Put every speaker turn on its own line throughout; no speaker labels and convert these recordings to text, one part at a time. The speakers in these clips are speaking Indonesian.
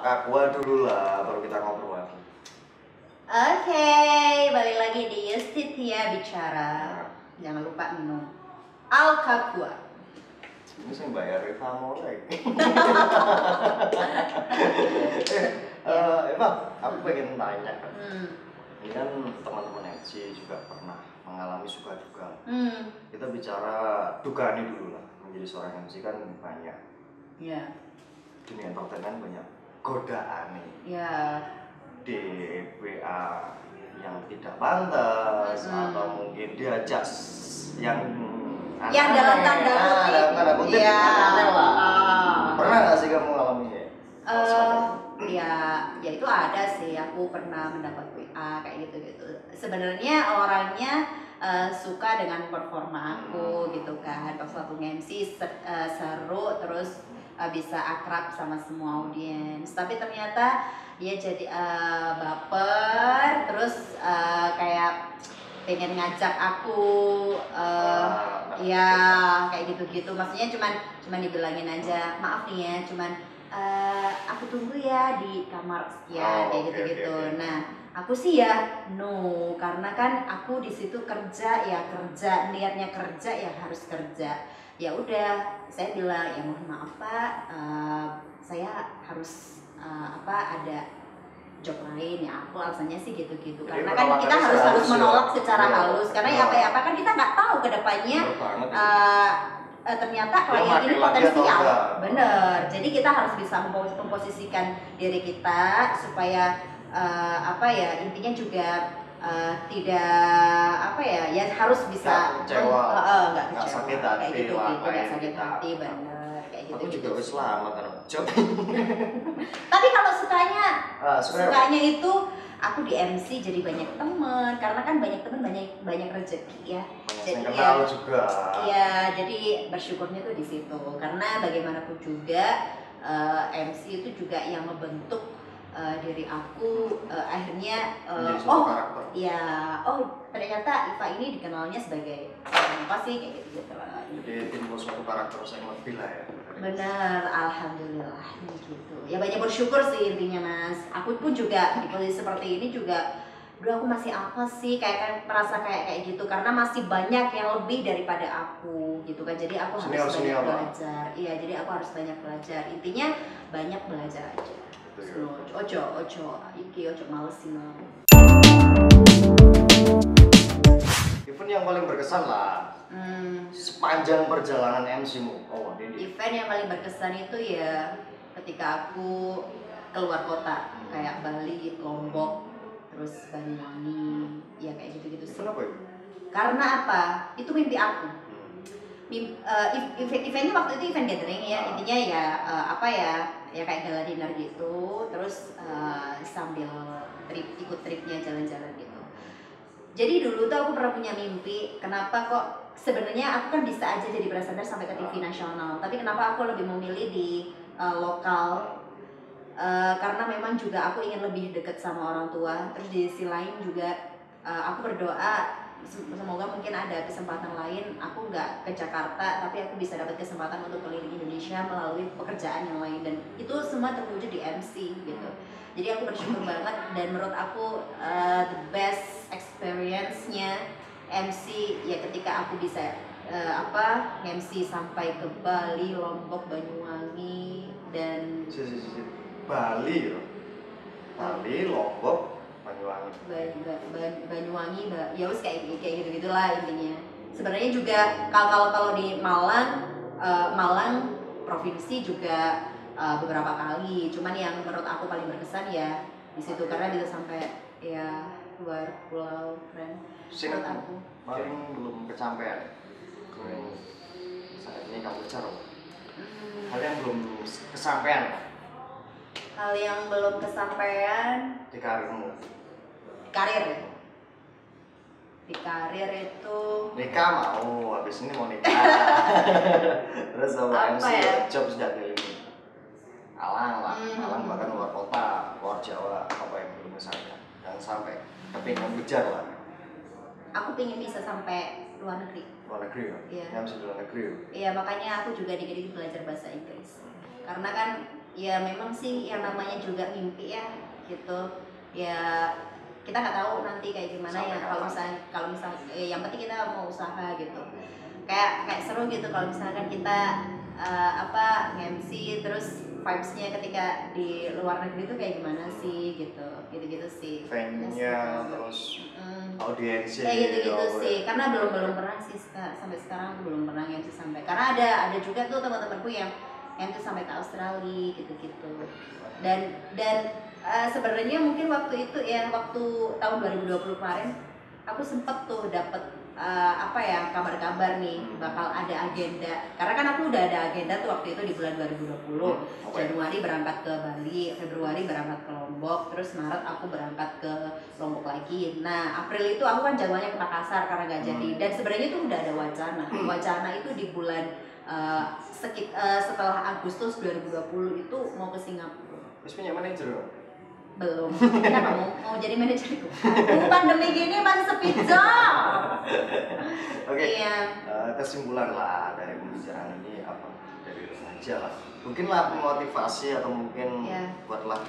Kak gua dulu lah, baru kita ngobrol lagi.
Oke, balik lagi di Yustitia Bicara. Jangan lupa minum Alkaqua.
Ini saya bayar Eva mau lagi. Eva, aku pengen tanya. Ini kan teman-teman MC juga pernah mengalami suka duka. Kita bicara duka ini dulu lah. Menjadi seorang MC kan banyak.
Iya.
Dunia entertainment banyak godaan nih.
Iya.
DPA yang tidak pantas atau mungkin diajak yang
dalam tanda kutip
aneh lah. Pernah nggak sih kamu ngalamin
ya itu ada sih, aku pernah mendapat WA kayak gitu. Sebenarnya orangnya suka dengan performa aku gitu kan, pas waktu MC seru, terus bisa akrab sama semua audiens, tapi ternyata dia jadi baper, terus kayak pengen ngajak aku ya kayak gitu. Maksudnya cuman dibilangin aja, maaf nih ya, cuman aku tunggu ya di kamar sekian kayak gitu. Okay. Nah, aku sih ya no, karena kan aku di situ kerja, niatnya kerja ya harus kerja. Ya udah, saya bilang ya mohon maaf Pak, saya harus ada job lain ya, aku alasannya sih gitu. Karena kan kita harus menolak secara halus, karena ya apa kan kita nggak tahu kedepannya ternyata klien ini potensial, bener. Jadi kita harus bisa memposisikan diri kita supaya intinya juga tidak ya harus bisa nggak sakit hati, bener kayak gitu.
Aku juga wis lama kan job.
Tapi kalau sukanya itu aku di MC jadi banyak temen, karena kan banyak temen banyak rezeki ya. Jadi
kenal juga.
Iya, jadi bersyukurnya tuh di situ. Karena bagaimanapun juga MC itu juga yang membentuk diri aku akhirnya ternyata Iva ini dikenalnya sebagai apa sih kayak gitu lah.
Jadi timbul suatu karakter yang lebih lah ya.
Benar, alhamdulillah gitu. Ya banyak bersyukur sih intinya Mas. Aku pun juga di posisi seperti ini juga, aku masih apa sih kayak merasa kayak gitu, karena masih banyak yang lebih daripada aku gitu kan. Jadi aku harus banyak belajar. Iya, jadi aku harus banyak belajar. Intinya banyak belajar aja. Ojo malesin lah.
Event yang paling berkesan lah sepanjang perjalanan MC-mu.
Event yang paling berkesan itu ya ketika aku keluar kota, kayak Bali, Lombok, terus Banyuwangi, ya kayak gitu sih.
Kenapa itu?
Karena apa? Itu mimpi aku. Eventnya waktu itu event gathering ya, intinya ya kayak gala dinner gitu, terus sambil ikut tripnya jalan-jalan gitu. Jadi dulu tuh aku pernah punya mimpi, kenapa kok sebenarnya aku kan bisa aja jadi presenter sampai ke TV nasional, tapi kenapa aku lebih memilih di lokal? Karena memang juga aku ingin lebih dekat sama orang tua. Terus di sisi lain juga aku berdoa semoga mungkin ada kesempatan lain, aku nggak ke Jakarta tapi aku bisa dapat kesempatan untuk keliling Indonesia melalui pekerjaan yang lain, dan itu semua terwujud di MC gitu. Jadi aku bersyukur banget, dan menurut aku the best experience-nya MC ya ketika aku bisa MC sampai ke Bali, Lombok, Banyuwangi, dan
Bali, Lombok,
Banyuwangi, ya wis kayak gitulah intinya. Sebenarnya juga kalau di Malang provinsi juga beberapa kali, cuman yang menurut aku paling berkesan ya di situ, karena bisa sampai ya luar pulau, keren menurut aku.
Paling belum kecapean saat ini kamu bicara hal yang belum kesampaian.
Hal yang belum kesampaian
di karirmu.
Di karir itu
nikah mau, habis ini mau nikah. Terus sama MC job sudah keliling Alang bahkan luar kota, luar Jawa, apa yang belum misalnya, dan sampai kepingin ngejar lah.
Aku pengen bisa sampai luar negeri ya?
Iya. MC luar negeri.
Iya, makanya aku juga dikit-dikit belajar bahasa Inggris. Karena kan Ya memang sih yang namanya juga mimpi ya gitu. Ya kita nggak tahu nanti kayak gimana ya, kalau misalnya yang penting kita mau usaha gitu. Kayak seru gitu kalau misalkan kita MC terus vibes-nya ketika di luar negeri tuh kayak gimana sih gitu sih.
Fan-nya terus audiensnya
kayak gitu sih, karena belum pernah sih sampai sekarang aku belum pernah MC sampai, karena ada juga tuh teman-temanku yang MC sampai ke Australia gitu dan sebenarnya mungkin waktu itu ya, waktu tahun 2020 kemarin aku sempet tuh dapet kabar-kabar nih bakal ada agenda, karena kan aku udah ada agenda tuh waktu itu di bulan 2020. Januari berangkat ke Bali, Februari berangkat ke Lombok, terus Maret aku berangkat ke Lombok lagi. Nah April itu aku kan jadwalnya ke Makassar karena gak jadi, dan sebenarnya itu udah ada wacana itu di bulan setelah Agustus 2020 itu mau ke Singapura.
Terus punya manajer?
Belum. Kenapa mau jadi manajer itu? Pandemi gini masih sepi job.
Oke.
Iya.
Kesimpulan lah dari pembicaraan ini apa? Dari remaja lah. Mungkin lah motivasi atau mungkin buatlah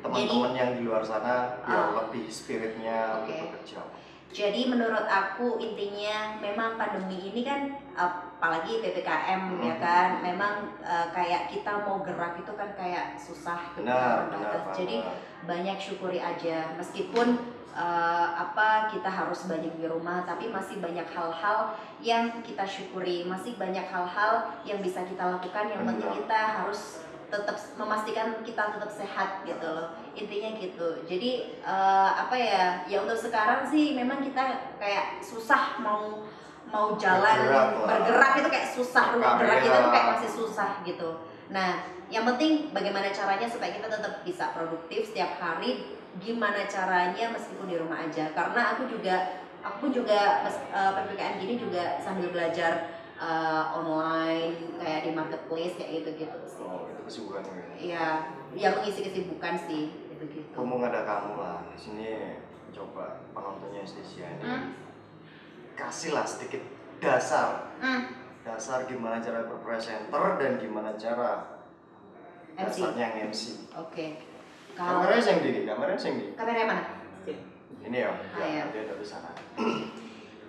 teman-teman yang di luar sana biar lebih spiritnya untuk bekerja.
Jadi menurut aku intinya memang pandemi ini kan apalagi PPKM ya kan, memang kayak kita mau gerak itu kan kayak susah gitu.
Benar.
Jadi banyak syukuri aja, meskipun kita harus banyak di rumah, tapi masih banyak hal-hal yang kita syukuri, masih banyak hal-hal yang bisa kita lakukan. Yang penting kita harus tetap memastikan kita tetap sehat gitu loh, intinya gitu. Jadi ya untuk sekarang sih memang kita kayak susah mau jalan bergerak itu kayak susah, gerak kita tuh kayak masih susah gitu. Nah yang penting bagaimana caranya supaya kita tetap bisa produktif setiap hari, gimana caranya meskipun di rumah aja, karena aku juga PPKM gini juga sambil belajar online kayak di marketplace kayak gitu sih.
Itu kesibukan gue.
Iya, yang mengisi kesibukan sih gitu.
Ngomong ada kamu lah di sini, coba penontonnya Stasia ini kasihlah sedikit dasar gimana cara berpresenter dan gimana cara dasarnya MC.
Oke.
Kameranya yang di.
Kameranya mana?
Ini ya. Dia dari sana.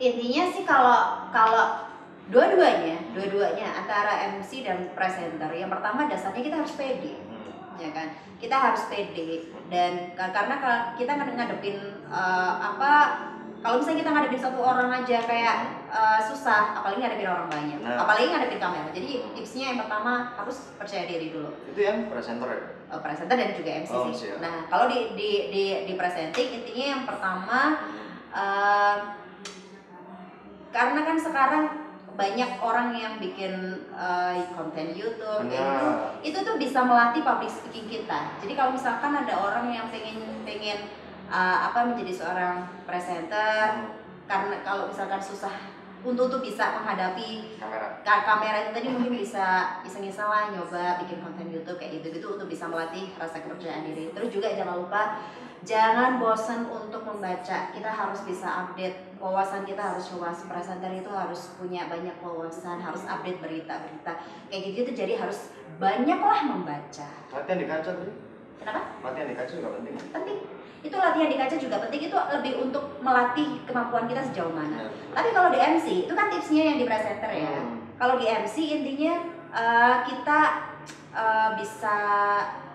Intinya sih kalau dua-duanya antara MC dan presenter, yang pertama dasarnya kita harus pede, ya kan? Kita harus pede, dan karena kita ngadepin kalau misalnya kita ngadepin satu orang aja kayak susah, apalagi ngadepin orang banyak, apalagi ngadepin kamera. Jadi tipsnya yang pertama harus percaya diri dulu.
Itu yang presenter ya?
Presenter dan juga MC sih.
Siap.
Nah kalau di presenting, intinya yang pertama karena kan sekarang banyak orang yang bikin konten YouTube itu tuh bisa melatih public speaking kita. Jadi kalau misalkan ada orang yang pengen menjadi seorang presenter, karena kalau misalkan susah untuk bisa menghadapi kamera itu tadi, mungkin bisa iseng-iseng lah nyoba bikin konten YouTube kayak gitu untuk bisa melatih rasa kepercayaan diri. Terus juga jangan lupa jangan bosan untuk membaca. Kita harus bisa update wawasan, kita harus luas. Presenter itu harus punya banyak wawasan, harus update berita-berita kayak gitu. Jadi harus banyaklah membaca.
Latihan di kaca tuh.
Kenapa?
Latihan di kaca juga penting.
Penting. Itu latihan di kaca juga penting, itu lebih untuk melatih kemampuan kita sejauh mana. Tapi kalau di MC itu kan tipsnya yang di presenter ya. Kalau di MC intinya kita bisa,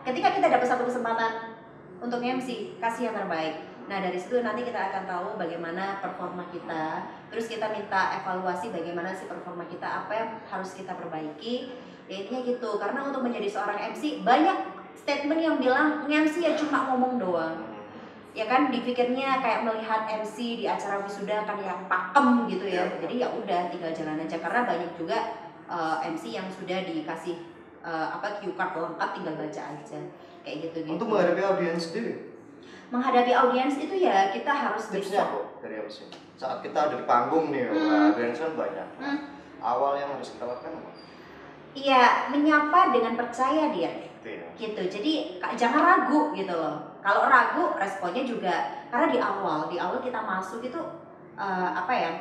ketika kita dapat satu kesempatan untuk MC, kasih yang terbaik. Nah dari situ nanti kita akan tahu bagaimana performa kita. Terus kita minta evaluasi bagaimana sih performa kita, apa yang harus kita perbaiki. Ya intinya gitu. Karena untuk menjadi seorang MC banyak statement yang bilang MC ya cuma ngomong doang. Ya kan dipikirnya kayak melihat MC di acara wisuda kan yang pakem gitu ya. Jadi ya udah tinggal jalan aja, karena banyak juga MC yang sudah dikasih cue card lengkap, tinggal baca aja kayak gitu.
Untuk menghadapi audiens sendiri.
Menghadapi audiens itu ya kita harus
tipsnya kok dari MC. Saat kita ada di panggung nih, audiens kan banyak. Awal yang harus kita lakukan apa?
Iya, menyapa dengan percaya dia. Gitu. Jadi jangan ragu gitu loh. Kalau ragu responnya juga, karena di awal kita masuk itu apa ya,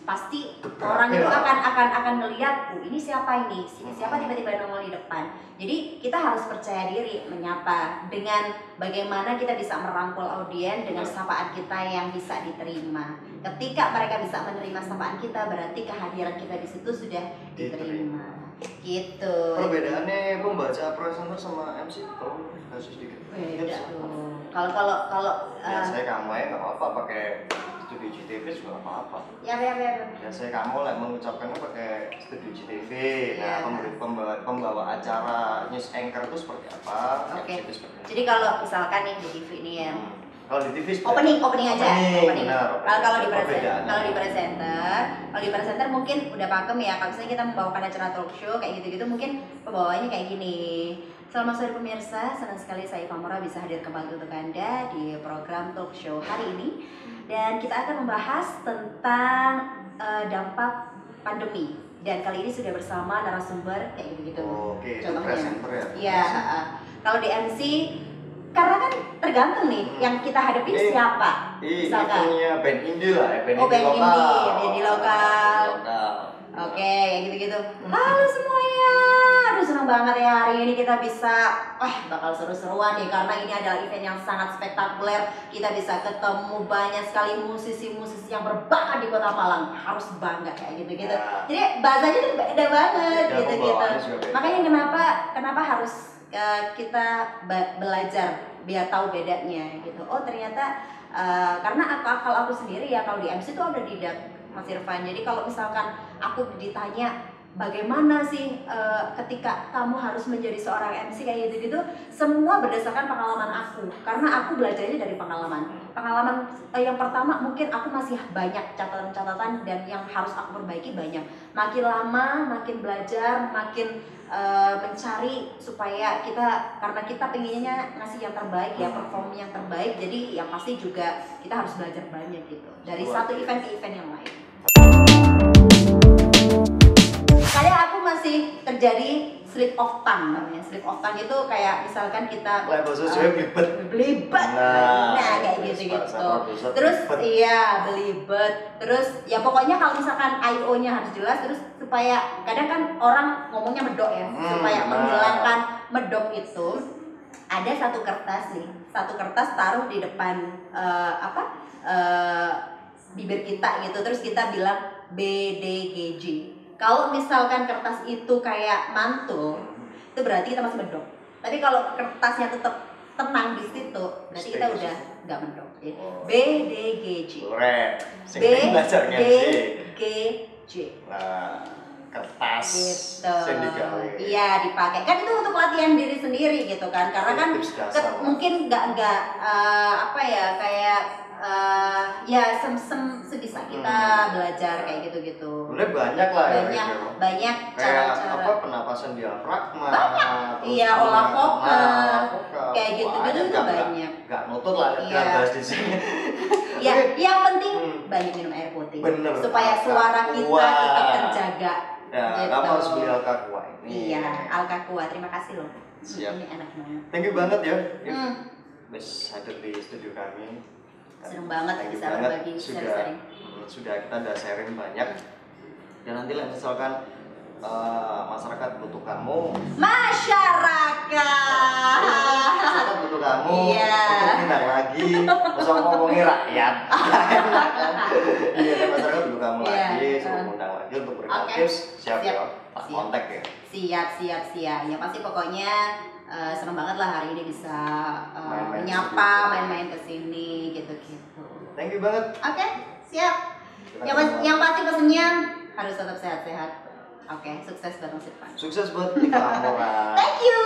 pasti orang itu akan melihat ini siapa tiba-tiba nongol di depan. Jadi kita harus percaya diri menyapa dengan bagaimana kita bisa merangkul audiens dengan sapaan kita yang bisa diterima. Ketika mereka bisa menerima sapaan kita, berarti kehadiran kita di situ sudah diterima. Gitu.
Perbedaannya pembaca presenter sama MC tolong kasih sedikit.
Beda tuh. Kalau
saya kamu ya nggak apa-apa pakai studio GTV juga nggak apa-apa.
Ya.
Saya kamu mengucapkannya pakai studio GTV.
Ya.
Nah, pembawa acara news anchor itu seperti apa?
Oke. Jadi kalau misalkan nih di TV nih ya.
Kalau di TV
opening aja. Kalau di presenter mungkin udah pakem ya. Kalau misalnya kita membawakan acara talk show kayak gitu-gitu, mungkin pembawaannya kayak gini. Selamat sore pemirsa, senang sekali saya Famora bisa hadir kembali untuk Anda di program talk show hari ini. Dan kita akan membahas tentang dampak pandemi. Dan kali ini sudah bersama narasumber kayak gitu-gitu.
Oke, contohnya. Ya?
Iya, kalau di MC karena kan tergantung nih yang kita hadapi siapa.
Misalkan band indie lah ya,
band indie lokal. Oke, kayak gitu-gitu. Halo semuanya. Aduh senang banget ya hari ini kita bisa bakal seru-seruan nih karena ini adalah event yang sangat spektakuler. Kita bisa ketemu banyak sekali musisi-musisi yang berbakat di Kota Malang. Harus bangga kayak gitu-gitu. Ya. Jadi bahasanya tuh beda banget gitu-gitu. Makanya kenapa harus kita belajar biar tahu bedanya gitu. Oh ternyata karena kalau aku sendiri ya kalau di MC itu ada didak Mas Irfan. Jadi kalau misalkan aku ditanya bagaimana sih ketika kamu harus menjadi seorang MC kayak gitu-gitu, semua berdasarkan pengalaman aku. Karena aku belajarnya dari pengalaman yang pertama mungkin aku masih banyak catatan-catatan dan yang harus aku perbaiki banyak. Makin lama makin belajar, makin mencari supaya karena kita pengennya ngasih yang terbaik ya, perform yang terbaik, jadi yang pasti juga kita harus belajar banyak gitu dari satu event ke event yang lain. Kadang aku masih terjadi slip of tongue namanya. Slip of tongue itu kayak misalkan kita belibet. Nah kayak gitu-gitu. Terus belibet. Terus ya pokoknya kalau misalkan IO-nya harus jelas, terus supaya kadang kan orang ngomongnya medok ya, supaya menghilangkan medok itu ada satu kertas taruh di depan bibir kita gitu, terus kita bilang BDGJ. Kalau misalkan kertas itu kayak mantul, itu berarti kita masih medok. Tapi kalau kertasnya tetap tenang di situ, berarti kita udah nggak medok. BDGJ. BDGJ.
Nah, kertas
gitu. Iya dipakai. Kan itu untuk latihan diri sendiri gitu kan. Karena kan mungkin nggak sebisa kita belajar kayak gitu-gitu.
Udah banyak lah
banyak cara-cara.
Penapasan diafragma.
Iya, olah vokal. Kayak gitu-gitu tuh banyak.
Gak nutut lah kita bahas di sini.
Ya, yang penting banyak minum air putih. Bener, supaya suara kita tetap terjaga.
Ya, gitu. Kamu harus beli Alka-Kuah ini.
Iya, Alka-Kuah. Terima kasih loh.
Siap.
Ini enak banget.
Thank you banget ya. Bis hadir di studio kami.
Seneng banget bisa berbagi sharing.
Sudah kita udah sharing banyak. Dan nanti lah misalkan masyarakat butuh kamu. Masyarakat butuh kamu untuk undang lagi. Masa ngomongin rakyat. Iya, masyarakat butuh kamu lagi, suruh undang lagi untuk berikan tips. Siap ya, kontak ya.
Siap. Ya pasti pokoknya seneng banget lah hari ini bisa menyapa, main-main kesini gitu-gitu.
Thank you banget.
Oke, siap. Yang pasti pesennya harus tetap sehat-sehat. Oke, sukses buat Mas Irfan.
Sukses buat Famora.
Thank you.